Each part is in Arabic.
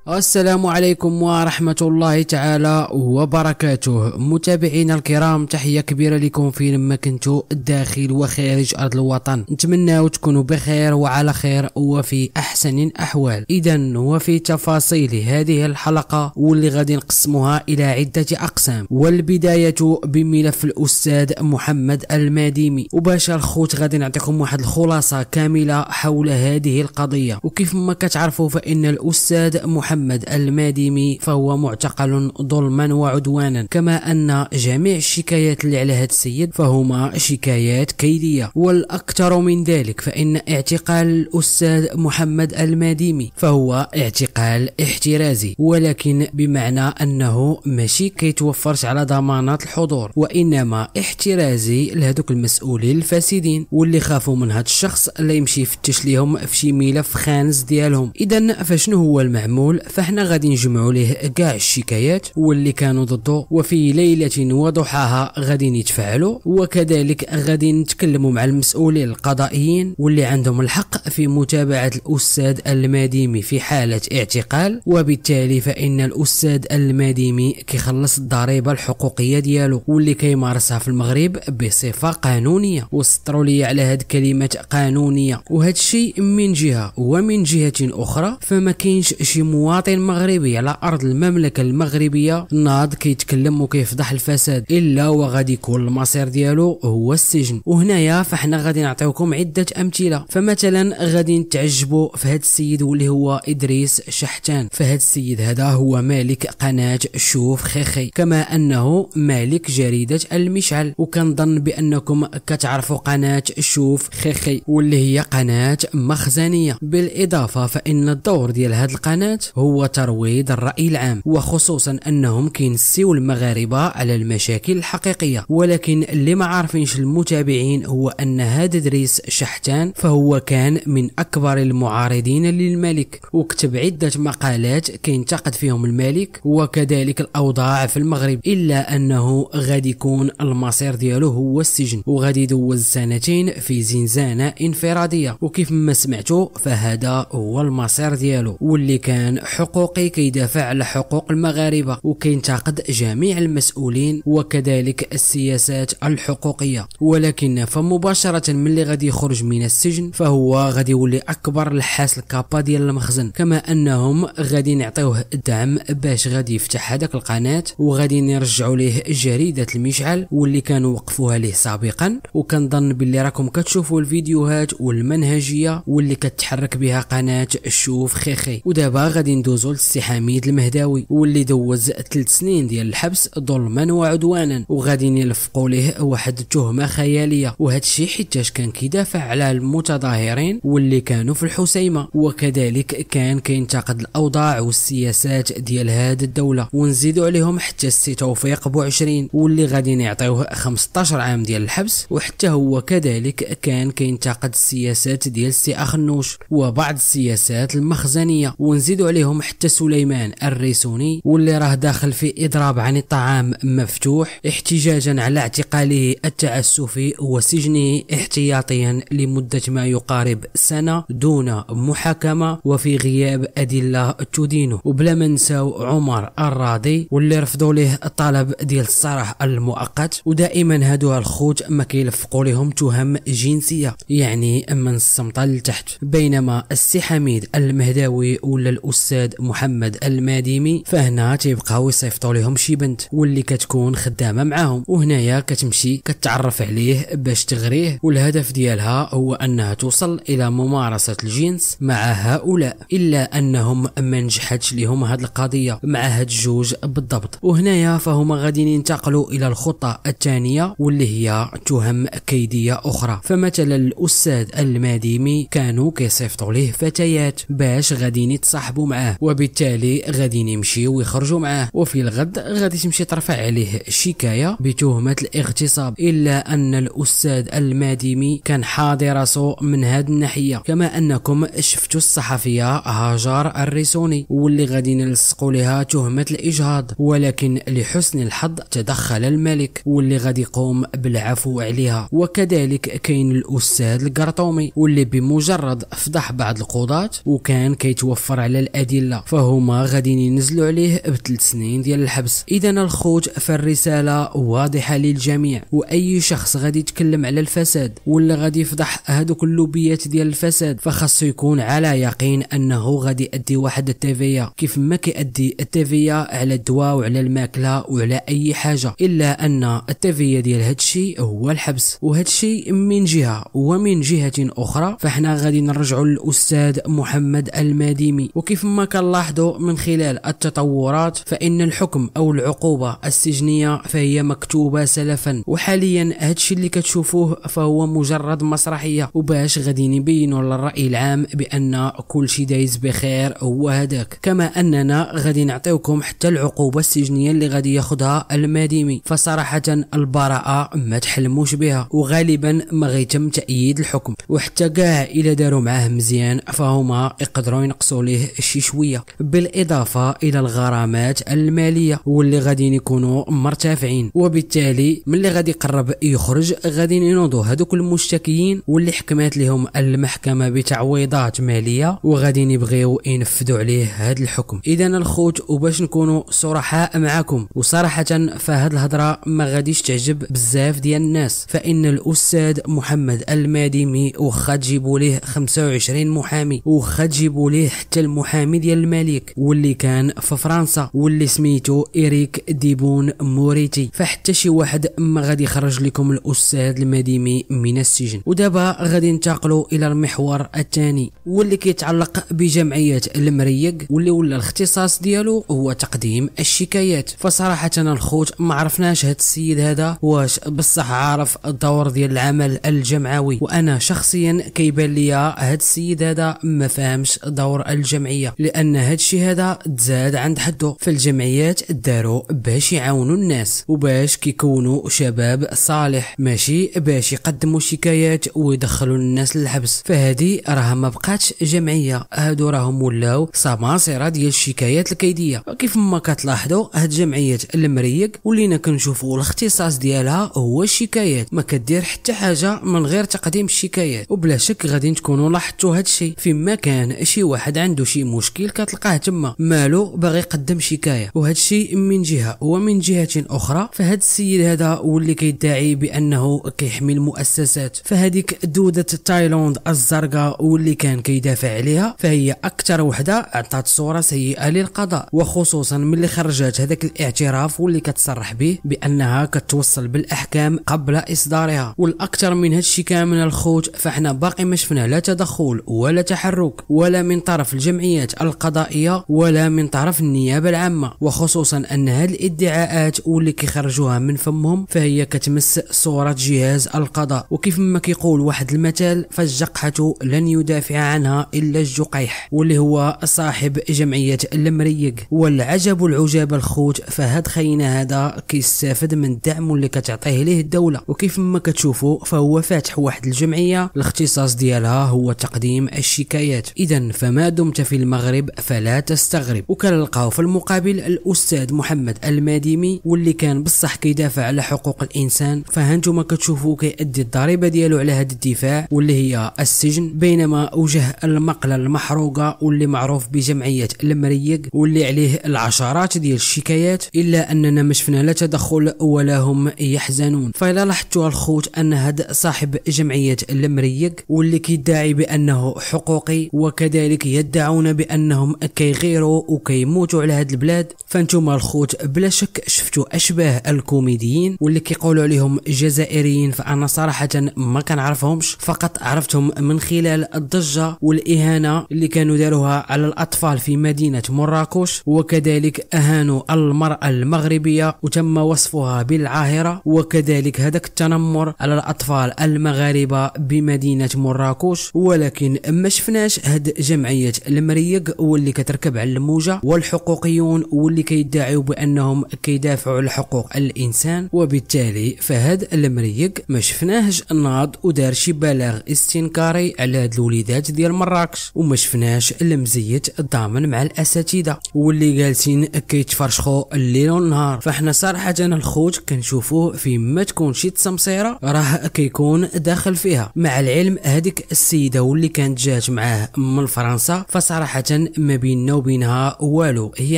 السلام عليكم ورحمة الله تعالى وبركاته. متابعينا الكرام، تحية كبيرة لكم فيما كنتوا داخل وخارج أرض الوطن. نتمنى تكونوا بخير وعلى خير وفي أحسن الأحوال. إذا وفي تفاصيل هذه الحلقة واللي غادي نقسموها إلى عدة أقسام، والبداية بملف الأستاذ محمد الماديمي. وباش الخوت غادي نعطيكم واحد الخلاصة كاملة حول هذه القضية. وكيف ما كتعرفوا فإن الأستاذ محمد الماديمي فهو معتقل ظلما وعدوانا، كما أن جميع الشكايات اللي على هذا السيد فهما شكايات كيدية. والأكثر من ذلك فإن اعتقال الأستاذ محمد الماديمي فهو اعتقال احترازي، ولكن بمعنى أنه ماشي كيتوفرش على ضمانات الحضور، وإنما احترازي لهذوك المسؤولين الفاسدين واللي خافوا من هذا الشخص اللي يمشي يفتش ليهم في شي ملف خانز ديالهم. إذا فشنو هو المعمول؟ فاحنا غادي نجمعوا ليه كاع الشكايات واللي كانوا ضده، وفي ليلة وضحاها غادي نتفاعلوا، وكذلك غادي نتكلموا مع المسؤولين القضائيين واللي عندهم الحق في متابعة الأستاذ الماديمي في حالة اعتقال. وبالتالي فإن الأستاذ الماديمي كيخلص الضريبة الحقوقية ديالو واللي كيمارسها في المغرب بصفة قانونية. وسطروا لي على هاد كلمة قانونية، وهذا الشيء من جهة، ومن جهة أخرى فما كاينش شي مواطن مغربي على أرض المملكة المغربية ناض كيتكلم وكيفضح الفساد إلا وغادي يكون المصير ديالو هو السجن. وهنايا فاحنا غادي نعطيوكم عدة أمثلة. فمثلا غادي نتعجبوا في هذا السيد واللي هو إدريس شحتان. فهذا السيد هذا هو مالك قناة شوف خيخي، كما أنه مالك جريدة المشعل. وكنظن بأنكم كتعرفوا قناة شوف خيخي واللي هي قناة مخزنية. بالإضافة فإن الدور ديال هذه القناة هو ترويض الرأي العام، وخصوصا أنهم كينسيو المغاربة على المشاكل الحقيقية. ولكن اللي ما عارفينش المتابعين هو أن هذا إدريس شحتان فهو كان من أكبر المعارضين للملك، وكتب عدة مقالات كينتقد فيهم الملك وكذلك الأوضاع في المغرب، إلا أنه غادي يكون المصير ديالو هو السجن، وغادي يدوز 2 في زنزانة انفرادية. وكيف ما سمعتوا فهذا هو المصير ديالو، واللي كان حقوقي كيدافع على حقوق المغاربة وكينتقد جميع المسؤولين وكذلك السياسات الحقوقية. ولكن فمباشرة من اللي غادي يخرج من السجن فهو غادي يولي أكبر لحاس الكابا ديال المخزن، كما أنهم غادي نعطيوه الدعم باش غادي يفتح هذاك القناة، وغادي نرجعوا ليه جريدة المشعل واللي كانوا وقفوها ليه سابقا. وكنظن باللي راكم كتشوفوا الفيديوهات والمنهجية واللي كتحرك بها قناة شوف خيخي. ودابا غادي ندوزو للسي حميد المهداوي واللي دوز 3 سنين ديال الحبس ظلما وعدوانا، وغادي نلفقوا ليه واحد التهمة خيالية. وهذا الشيء حيتاش كان كيدافع على المتظاهرين واللي كانوا في الحسيمة، وكذلك كان كينتقد الأوضاع والسياسات ديال هذه الدولة. ونزيدوا عليهم حتى السي توفيق بوعشرين واللي غادي نعطيوه 15 عام ديال الحبس، وحتى هو كذلك كان كينتقد السياسات ديال السي أخنوش وبعض السياسات المخزنية. ونزيدوا عليهم حتى سليمان الريسوني واللي راه داخل في إضراب عن الطعام مفتوح احتجاجا على اعتقاله التعسفي وسجنه احتياطيا لمدة ما يقارب سنة دون محاكمة وفي غياب أدلة تدينه. وبلا ما نساو عمر الراضي واللي رفضوا له الطلب ديال السراح المؤقت. ودائما هادو الخوت ما كيلفقوا لهم تهم جنسية، يعني من السمطة لتحت. بينما السي حميد المهداوي ولا الأستاذ محمد الماديمي فهنا تيبقاو يصيفطوا لهم شي بنت واللي كتكون خدامة معاهم، وهنايا كتمشي كتعرف عليه باش تغريه، والهدف ديالها هو أنها توصل إلى ممارسة الجنس مع هؤلاء. إلا أنهم ما نجحتش لهم هاد القضية مع هاد الجوج بالضبط. وهنايا فهم غادي ينتقلوا إلى الخطة الثانية واللي هي تهم كيدية أخرى. فمثلا الأستاذ الماديمي كانوا كيصيفطوا ليه فتيات باش غادي يتصاحبوا معاه، وبالتالي غادي يمشيو ويخرجوا معاه، وفي الغد غادي تمشي ترفع عليه شكاية بتهمة الاغتصاب. إلا أن الأستاذ الماديمي كان حاضر راسو من هذه الناحية، كما أنكم شفتوا الصحفية هاجر الريسوني واللي غادي نلصقوا لها تهمة الإجهاض. ولكن لحسن الحظ تدخل الملك واللي غادي يقوم بالعفو عليها. وكذلك كاين الأستاذ القرطومي واللي بمجرد فضح بعض القضاة وكان كيتوفر على الأدلة الأدلة، فهما غادي ينزلوا عليه ب3 سنين ديال الحبس. إذا الخوت فالرسالة واضحة للجميع، وأي شخص غادي يتكلم على الفساد ولا غادي يفضح هذوك اللوبيات ديال الفساد فخاصو يكون على يقين أنه غادي يأدي واحد التيفيا كيف ما كيأدي التيفيا على الدواء وعلى الماكلة وعلى أي حاجة، إلا أن التيفيا ديال هادشي هو الحبس. وهادشي من جهة، ومن جهة أخرى فاحنا غادي نرجعوا للأستاذ محمد الماديمي. وكيف ما كنلاحظوا من خلال التطورات فإن الحكم أو العقوبة السجنية فهي مكتوبة سلفا، وحاليا هادشي اللي كتشوفوه فهو مجرد مسرحية، وباش غادي نبينوا للرأي العام بأن كل شي دايز بخير هو هداك. كما أننا غادي نعطيوكم حتى العقوبة السجنية اللي غادي ياخدها الماديمي، فصراحة البراءة ما تحلموش بها، وغالبا ما غيتم تأييد الحكم، وحتى كاع إلا داروا معاه مزيان فهما يقدروا ينقصوا ليه شي شوية، بالإضافة إلى الغرامات المالية واللي غادي يكونوا مرتفعين. وبالتالي ملي غادي يقرب يخرج غادي ينوضوا هذوك المشتكيين واللي حكمات لهم المحكمة بتعويضات مالية وغادي يبغيو ينفذوا عليه هذا الحكم. إذا الخوت وباش نكونوا صرحاء معكم وصراحة فهاد الهضرة ما غاديش تعجب بزاف ديال الناس، فإن الأستاذ محمد الماديمي واخا تجيبوا ليه 25 محامي واخا تجيبوا ليه حتى المحامي ديال الملك واللي كان في فرنسا واللي سميتو إريك ديبون موريتي، فحتى شي واحد ما غادي يخرج لكم الأستاذ الماديمي من السجن. ودابا غادي ننتقلوا إلى المحور الثاني واللي كيتعلق بجمعية المريق واللي ولا الاختصاص ديالو هو تقديم الشكايات. فصراحة الخوت ما عرفناش هاد السيد هذا واش بصح عارف الدور ديال العمل الجمعوي، وانا شخصيا كيبان ليا هاد السيد هذا ما فاهمش دور الجمعية، لان هاد الشيء هذا تزاد عند حده. فالجمعيات داروا باش يعاونوا الناس وباش كيكونوا شباب صالح، ماشي باش يقدموا شكايات ويدخلوا الناس للحبس. فهذه راه ما بقاتش جمعية، هادو راهم ولاو سماسرة ديال الشكايات الكيدية. كيف ما كتلاحظوا هاد جمعية المريق ولينا كنشوفوا الاختصاص ديالها هو الشكايات، ما كدير حتى حاجة من غير تقديم الشكايات. وبلا شك غادي تكونوا لاحظتوا هاد الشيء، فيما كان شي واحد عنده شي مشكل كتلقاه تما مالو باغي يقدم شكاية. وهاد الشيء من جهة، ومن جهة أخرى فهاد السيد هذا واللي كيدعي بأنه كيحمي المؤسسات، فهاديك دودة تايلاند الزرقاء واللي كان كيدافع عليها فهي أكثر وحدة عطات صورة سيئة للقضاء، وخصوصا ملي خرجت هذاك الاعتراف واللي كتصرح به بأنها كتوصل بالأحكام قبل إصدارها. والأكثر من هادشي كامل الخوت فاحنا باقي ما شفنا لا تدخل ولا تحرك ولا من طرف الجمعيات القضائية ولا من طرف النيابة العامة، وخصوصا أن هاد الادعاءات واللي كيخرجوها من فمهم فهي كتمس صورة جهاز القضاء. وكيف ما كيقول واحد المثال فالجقحة لن يدافع عنها إلا الجقيح، واللي هو صاحب جمعية المريق. والعجب العجاب الخوت فهاد خينا هذا كيستافد من الدعم اللي كتعطيه ليه الدولة. وكيف ما كتشوفوا فهو فاتح واحد الجمعية الاختصاص ديالها هو تقديم الشكايات. إذا فما دمت في المغرب فلا تستغرب. وكنلقاو في المقابل الأستاذ محمد الماديمي واللي كان بصح كيدافع على حقوق الإنسان، فهانتوما كتشوفوا كيأدي الضريبة ديالو على هذا الدفاع واللي هي السجن، بينما وجه المقلة المحروقة واللي معروف بجمعية المريق واللي عليه العشرات ديال الشكايات، إلا أننا ما شفنا لا تدخل ولا هم يحزنون. فإلا لاحظتوا الخوت أن هذا صاحب جمعية المريق واللي كيدعي بأنه حقوقي وكذلك يدعون بأنهم كيغيروا وكيموتوا على هذه البلاد، فانتم الخوت بلا شك شفتوا أشباه الكوميديين واللي كيقولوا عليهم جزائريين. فأنا صراحة ما كنعرفهمش، فقط عرفتهم من خلال الضجة والإهانة اللي كانوا داروها على الأطفال في مدينة مراكش، وكذلك أهانوا المرأة المغربية وتم وصفها بالعاهرة، وكذلك هذاك التنمر على الأطفال المغاربة بمدينة مراكش. ولكن ما شفناش هاد جمعية المريق واللي كتركب على الموجة والحقوقيون واللي كيدعيوا بأنهم كيدافعوا على حقوق الإنسان. وبالتالي فهاد المريق ما شفناهش ناض ودار شي بلاغ استنكاري على هاد الوليدات ديال مراكش، وما شفناش المزيت الضامن مع الأساتذة واللي جالسين كيتفرشخوا الليل والنهار. فاحنا صراحة الخوت كنشوفوه في ما تكون شي تسمسيرة راه كيكون داخل فيها. مع العلم هذيك السيدة واللي كانت جات معاه من فرنسا فصراحة ما بيننا وبينها والو، هي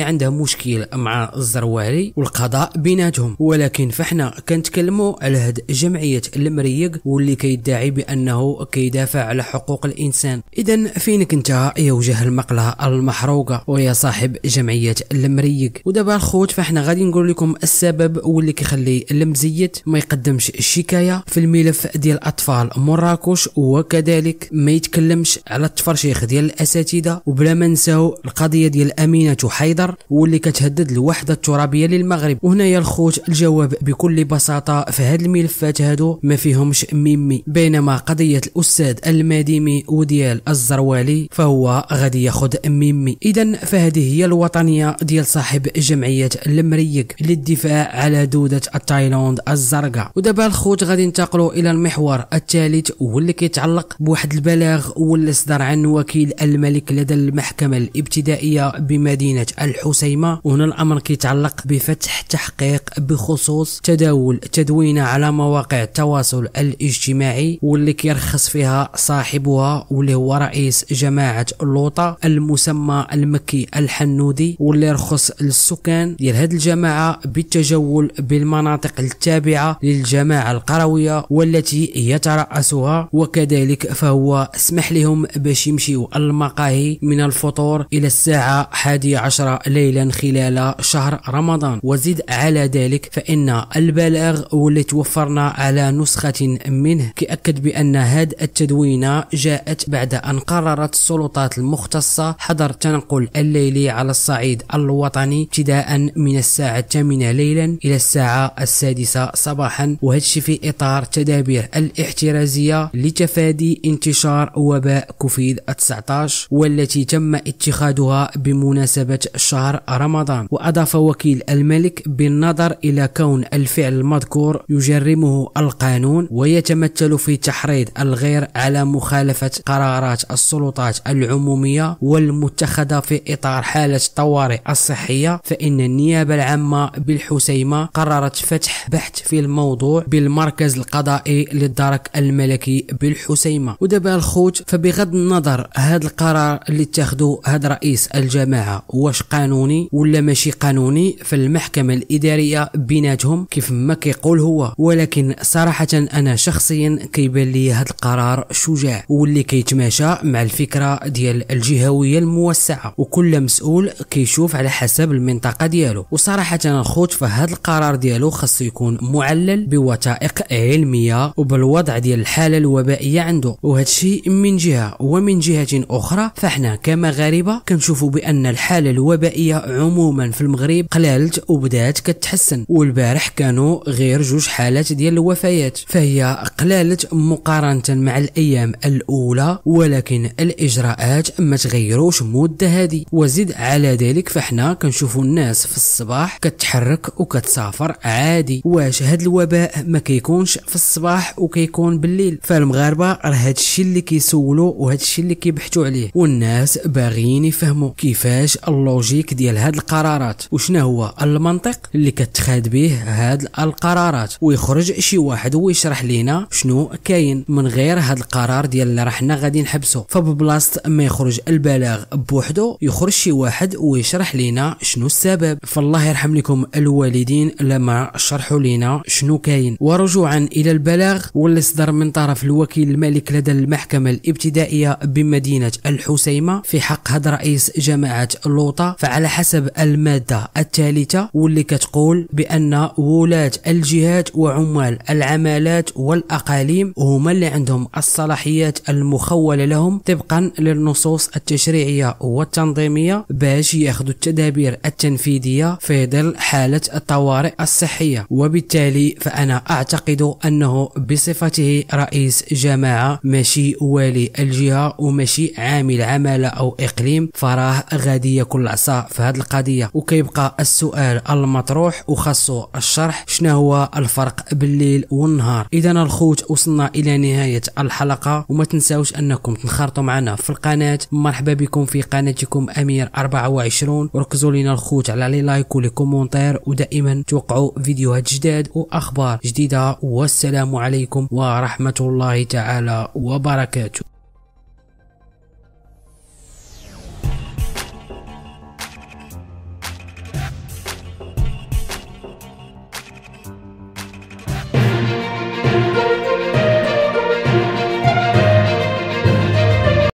عندها مشكل مع الزروالي والقضاء بيناتهم، ولكن فاحنا كنتكلموا على هاد جمعية المريق واللي كيدعي بانه كيدافع على حقوق الانسان. اذا فينك انت يا وجه المقله المحروقه ويا صاحب جمعية المريق؟ ودابا الخوت فاحنا غادي نقول لكم السبب واللي كيخلي المزيت ما يقدمش الشكايه في الملف ديال اطفال مراكش، وكذلك ما يتكلمش على التفرشيخ ديال الاساتذه، وبلا ما نساو القضيه ديال امينه حيدر واللي كتهدد الوحده الترابيه للمغرب. وهنايا الخوت الجواب بكل بساطه، في هاد الملفات هادو ما فيهمش ميمي، بينما قضيه الاستاذ الماديمي وديال الزروالي فهو غادي ياخذ ميمي. اذا فهذه هي الوطنيه ديال صاحب جمعيه المريق للدفاع على دوده التايلاند الزرقاء. ودابا الخوت غادي ننتقلوا الى المحور الثالث واللي كيتعلق بواحد البلاغ واللي صدر عن وكيل الملك لدى المحكمه الابتدائيه بمدينه الحسيمه. وهنا الامر كيتعلق بفتح تحقيق بخصوص تداول تدوينه على مواقع التواصل الاجتماعي واللي كيرخص فيها صاحبها واللي هو رئيس جماعه اللوطه المسمى المكي الحنودي، واللي رخص للسكان ديال هذه الجماعه بالتجول بالمناطق التابعه للجماعه القرويه والتي يترأسها، وكذلك فهو سمح لهم باش يمشيوا المقاهي من الفطور الى الساعه 11 ليلا خلال شهر رمضان. وزد على ذلك فإن البلاغ واللي توفرنا على نسخة منه كأكد بأن هذه التدوينة جاءت بعد أن قررت السلطات المختصة حظر التنقل الليلي على الصعيد الوطني ابتداء من الساعة 8 ليلا إلى الساعة 6 صباحا، وهذا في إطار تدابير الاحترازية لتفادي انتشار وباء كوفيد 19 والتي تم اتخاذها بمناسبة شهر رمضان. وأضاف وكيل الملك بالنظر إلى كون الفعل المذكور يجرمه القانون ويتمثل في تحريض الغير على مخالفة قرارات السلطات العمومية والمتخذة في إطار حالة الطوارئ الصحية، فإن النيابة العامة بالحسيمة قررت فتح بحث في الموضوع بالمركز القضائي للدرك الملكي بالحسيمة. ودابا الخوت فبغض النظر هذا القرار اللي اتخذه هذا رئيس الجماعة واش قانوني ولا ماشي قانوني، فالمحكمة الإدارية بيناتهم كيف ما كيقول هو، ولكن صراحة أنا شخصيا كيبان لي هذا القرار شجاع واللي كيتماشى مع الفكرة ديال الجهوية الموسعة، وكل مسؤول كيشوف على حسب المنطقة ديالو. وصراحة الخوت فهذا القرار ديالو خاصو يكون معلل بوثائق علمية وبالوضع ديال الحالة الوبائية عنده، وهذا الشيء من جهة. ومن جهة أخرى فاحنا كمغاربة كنشوفوا بأن الحالة الوبائية عموما في المغرب قلالت وبدات كتحسن، والبارح كانوا غير 2 حالات ديال الوفيات، فهي قلالت مقارنة مع الأيام الأولى، ولكن الإجراءات ما تغيروش مدة هذه. وزد على ذلك فاحنا كنشوفوا الناس في الصباح كتحرك وكتسافر عادي. واش هذا الوباء ما كيكونش في الصباح وكيكون بالليل؟ فالمغاربة راه هذا الشيء اللي كيسولوا وهذا الشيء اللي كيبحثوا عليه، والناس باغيين يفهموا كيفاش اللوجيك ديال هاد القرارات وشنا هو المنطق اللي كتخاد به هاد القرارات، ويخرج شي واحد ويشرح لينا شنو كاين من غير هاد القرار ديال اللي راحنا غادي نحبسو. فببلاصه ما يخرج البلاغ بوحدو يخرج شي واحد ويشرح لينا شنو السبب. فالله يرحم لكم الوالدين لما شرحوا لينا شنو كاين. ورجوعا الى البلاغ واللي صدر من طرف الوكيل الملك لدى المحكمة الابتدائية بمدينة الحسيمة في حق هذا رئيس جماعة اللوطة، فعلى حسب المادة الثالثة واللي كتقول بأن ولاة الجهات وعمال العمالات والأقاليم هما اللي عندهم الصلاحيات المخولة لهم طبقا للنصوص التشريعية والتنظيمية باش ياخذوا التدابير التنفيذية في ظل حالة الطوارئ الصحية. وبالتالي فأنا أعتقد أنه بصفته رئيس جماعة ماشي والي الجهة وماشي عامل عمالة أو إقليم، فراه غادي يكون العصا في هذه القضية. وكيبقى السؤال المطروح وخاصو الشرح شنو هو الفرق بالليل والنهار. إذا الخوت وصلنا إلى نهاية الحلقة، وما تنساوش أنكم تنخرطوا معنا في القناة. مرحبا بكم في قناتكم أمير 24، وركزوا لنا الخوت على لي لايك ولي كومونتير، ودائما توقعوا فيديوهات جداد وأخبار جديدة. والسلام عليكم ورحمة الله تعالى وبركاته.